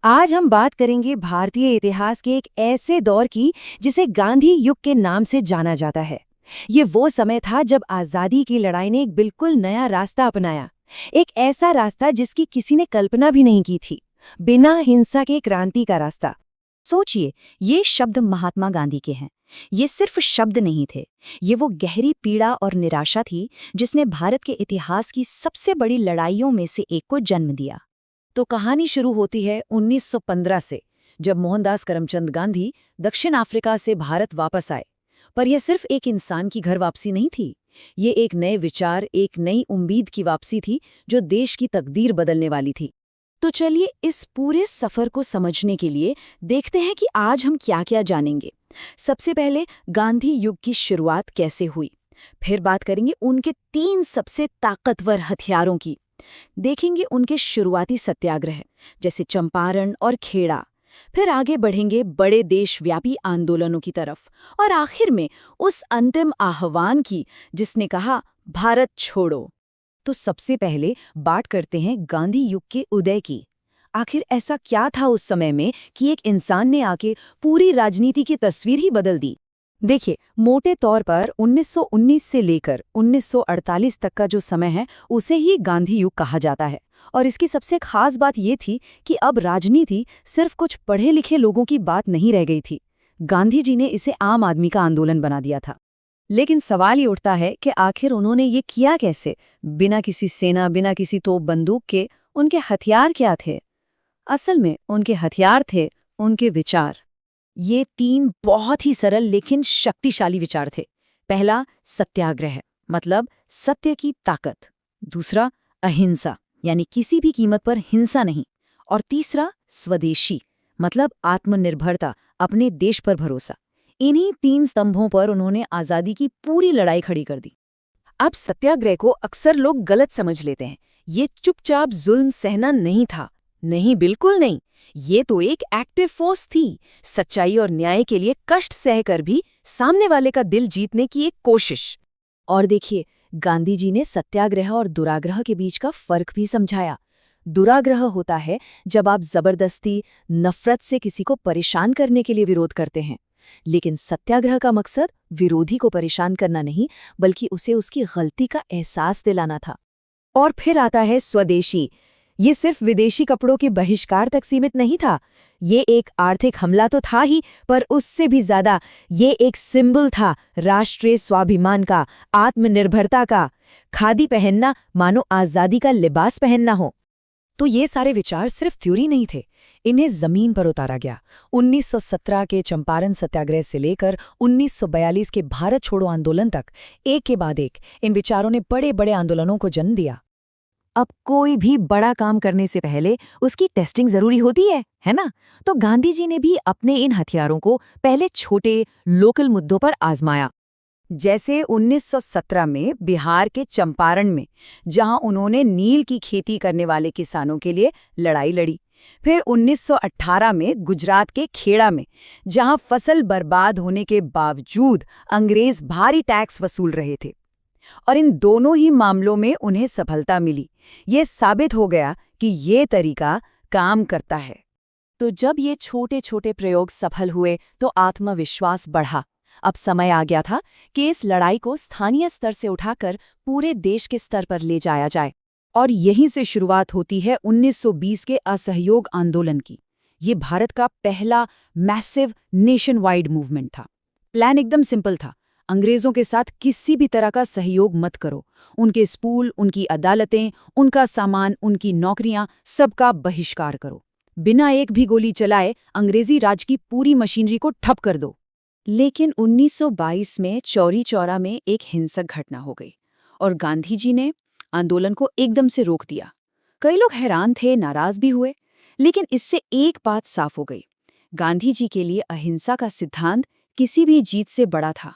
आज हम बात करेंगे भारतीय इतिहास के एक ऐसे दौर की जिसे गांधी युग के नाम से जाना जाता है। ये वो समय था जब आजादी की लड़ाई ने एक बिल्कुल नया रास्ता अपनाया। एक ऐसा रास्ता जिसकी किसी ने कल्पना भी नहीं की थी। बिना हिंसा के क्रांति का रास्ता। सोचिए, ये शब्द महात्मा गांधी के हैं। ये सिर्फ शब्द नहीं थे, ये वो गहरी पीड़ा और निराशा थी जिसने भारत के इतिहास की सबसे बड़ी लड़ाइयों में से एक को जन्म दिया। तो कहानी शुरू होती है 1915 से, जब मोहनदास करमचंद गांधी दक्षिण अफ्रीका से भारत वापस आए। पर यह सिर्फ एक इंसान की घर वापसी नहीं थी। ये एक नए विचार, एक नई उम्मीद की वापसी थी जो देश की तकदीर बदलने वाली थी। तो चलिए इस पूरे सफर को समझने के लिए देखते हैं कि आज हम क्या क्या जानेंगे। सबसे पहले गांधी युग की शुरुआत कैसे हुई, फिर बात करेंगे उनके 3 सबसे ताकतवर हथियारों की। देखेंगे उनके शुरुआती सत्याग्रह जैसे चंपारण और खेड़ा। फिर आगे बढ़ेंगे बड़े देशव्यापी आंदोलनों की तरफ, और आखिर में उस अंतिम आह्वान की जिसने कहा भारत छोड़ो। तो सबसे पहले बात करते हैं गांधी युग के उदय की। आखिर ऐसा क्या था उस समय में कि एक इंसान ने आके पूरी राजनीति की तस्वीर ही बदल दी। देखिए, मोटे तौर पर 1919 से लेकर 1948 तक का जो समय है उसे ही गांधी युग कहा जाता है। और इसकी सबसे खास बात ये थी कि अब राजनीति सिर्फ कुछ पढ़े लिखे लोगों की बात नहीं रह गई थी। गांधी जी ने इसे आम आदमी का आंदोलन बना दिया था। लेकिन सवाल ये उठता है कि आखिर उन्होंने ये किया कैसे, बिना किसी सेना, बिना किसी तोप बंदूक के। उनके हथियार क्या थे? असल में उनके हथियार थे उनके विचार। ये 3 बहुत ही सरल लेकिन शक्तिशाली विचार थे। पहला, सत्याग्रह, मतलब सत्य की ताकत। दूसरा, अहिंसा, यानी किसी भी कीमत पर हिंसा नहीं। और तीसरा, स्वदेशी, मतलब आत्मनिर्भरता, अपने देश पर भरोसा। इन्हीं 3 स्तंभों पर उन्होंने आजादी की पूरी लड़ाई खड़ी कर दी। अब सत्याग्रह को अक्सर लोग गलत समझ लेते हैं। ये चुपचाप जुल्म सहना नहीं था। नहीं, बिल्कुल नहीं। ये तो एक एक्टिव फोर्स थी। सच्चाई और न्याय के लिए कष्ट सहकर भी सामने वाले का दिल जीतने की एक कोशिश। और देखिए, गांधी जी ने सत्याग्रह और दुराग्रह के बीच का फर्क भी समझाया। दुराग्रह होता है जब आप जबरदस्ती, नफरत से किसी को परेशान करने के लिए विरोध करते हैं। लेकिन सत्याग्रह का मकसद विरोधी को परेशान करना नहीं, बल्कि उसे उसकी गलती का एहसास दिलाना था। और फिर आता है स्वदेशी। ये सिर्फ विदेशी कपड़ों के बहिष्कार तक सीमित नहीं था। ये एक आर्थिक हमला तो था ही, पर उससे भी ज्यादा ये एक सिंबल था राष्ट्रीय स्वाभिमान का, आत्मनिर्भरता का। खादी पहनना मानो आजादी का लिबास पहनना हो। तो ये सारे विचार सिर्फ थ्योरी नहीं थे, इन्हें जमीन पर उतारा गया। 1917 के चंपारण सत्याग्रह से लेकर 1942 के भारत छोड़ो आंदोलन तक, एक के बाद एक इन विचारों ने बड़े बड़े आंदोलनों को जन्म दिया। अब कोई भी बड़ा काम करने से पहले उसकी टेस्टिंग जरूरी होती है ना? तो गांधी जी ने भी अपने इन हथियारों को पहले छोटे लोकल मुद्दों पर आजमाया। जैसे 1917 में बिहार के चंपारण में, जहां उन्होंने नील की खेती करने वाले किसानों के लिए लड़ाई लड़ी। फिर 1918 में गुजरात के खेड़ा में, जहां फसल बर्बाद होने के बावजूद अंग्रेज भारी टैक्स वसूल रहे थे। और इन दोनों ही मामलों में उन्हें सफलता मिली। ये साबित हो गया कि ये तरीका काम करता है। तो जब ये छोटे छोटे प्रयोग सफल हुए तो आत्मविश्वास बढ़ा। अब समय आ गया था कि इस लड़ाई को स्थानीय स्तर से उठाकर पूरे देश के स्तर पर ले जाया जाए। और यहीं से शुरुआत होती है 1920 के असहयोग आंदोलन की। ये भारत का पहला मैसिव नेशन वाइड मूवमेंट था। प्लान एकदम सिंपल था। अंग्रेजों के साथ किसी भी तरह का सहयोग मत करो। उनके स्कूल, उनकी अदालतें, उनका सामान, उनकी नौकरियां, सबका बहिष्कार करो। बिना एक भी गोली चलाए अंग्रेजी राज की पूरी मशीनरी को ठप कर दो। लेकिन 1922 में चौरी चौरा में एक हिंसक घटना हो गई और गांधी जी ने आंदोलन को एकदम से रोक दिया। कई लोग हैरान थे, नाराज भी हुए, लेकिन इससे एक बात साफ हो गई। गांधी जी के लिए अहिंसा का सिद्धांत किसी भी जीत से बड़ा था।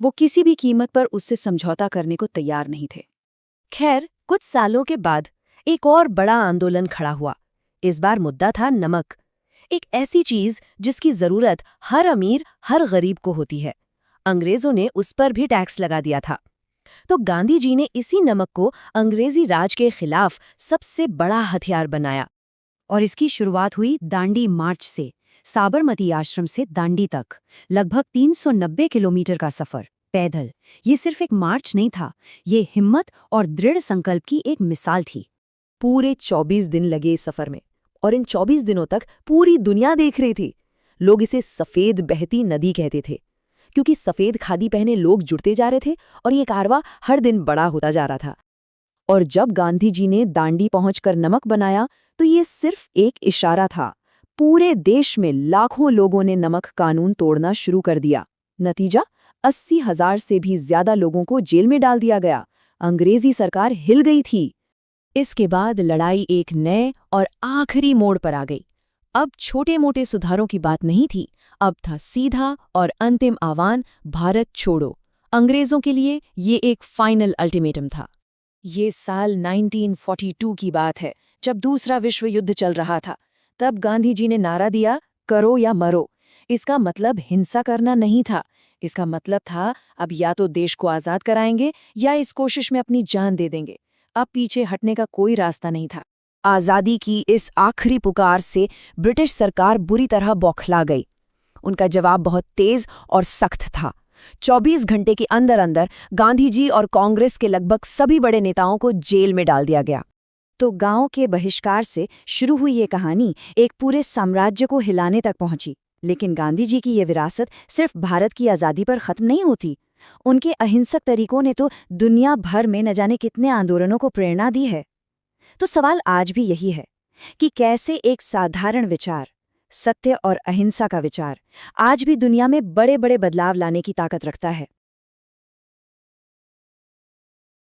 वो किसी भी कीमत पर उससे समझौता करने को तैयार नहीं थे। खैर, कुछ सालों के बाद एक और बड़ा आंदोलन खड़ा हुआ। इस बार मुद्दा था नमक, एक ऐसी चीज जिसकी जरूरत हर अमीर, हर गरीब को होती है। अंग्रेजों ने उस पर भी टैक्स लगा दिया था। तो गांधी जी ने इसी नमक को अंग्रेजी राज के खिलाफ सबसे बड़ा हथियार बनाया। और इसकी शुरुआत हुई दांडी मार्च से, साबरमती आश्रम से दांडी तक, लगभग 390 किलोमीटर का सफर पैदल। ये सिर्फ एक मार्च नहीं था, ये हिम्मत और दृढ़ संकल्प की एक मिसाल थी। पूरे 24 दिन लगे इस सफर में, और इन 24 दिनों तक पूरी दुनिया देख रही थी। लोग इसे सफेद बहती नदी कहते थे, क्योंकि सफेद खादी पहने लोग जुड़ते जा रहे थे और ये कारवां हर दिन बड़ा होता जा रहा था। और जब गांधी जी ने दांडी पहुंचकर नमक बनाया, तो ये सिर्फ एक इशारा था। पूरे देश में लाखों लोगों ने नमक कानून तोड़ना शुरू कर दिया। नतीजा, 80,000 से भी ज्यादा लोगों को जेल में डाल दिया गया। अंग्रेजी सरकार हिल गई थी। इसके बाद लड़ाई एक नए और आखिरी मोड़ पर आ गई। अब छोटे मोटे सुधारों की बात नहीं थी, अब था सीधा और अंतिम आह्वान, भारत छोड़ो। अंग्रेजों के लिए ये एक फाइनल अल्टीमेटम था। ये साल 1942 की बात है, जब दूसरा विश्व युद्ध चल रहा था। तब गांधी जी ने नारा दिया, करो या मरो। इसका मतलब हिंसा करना नहीं था, इसका मतलब था अब या तो देश को आज़ाद कराएंगे या इस कोशिश में अपनी जान दे देंगे। अब पीछे हटने का कोई रास्ता नहीं था। आज़ादी की इस आखिरी पुकार से ब्रिटिश सरकार बुरी तरह बौखला गई। उनका जवाब बहुत तेज और सख्त था। 24 घंटे के अंदर अंदर गांधी जी और कांग्रेस के लगभग सभी बड़े नेताओं को जेल में डाल दिया गया। तो गांव के बहिष्कार से शुरू हुई ये कहानी एक पूरे साम्राज्य को हिलाने तक पहुंची। लेकिन गांधी जी की ये विरासत सिर्फ भारत की आज़ादी पर खत्म नहीं होती। उनके अहिंसक तरीकों ने तो दुनिया भर में न जाने कितने आंदोलनों को प्रेरणा दी है। तो सवाल आज भी यही है कि कैसे एक साधारण विचार, सत्य और अहिंसा का विचार, आज भी दुनिया में बड़े बड़े बदलाव लाने की ताकत रखता है।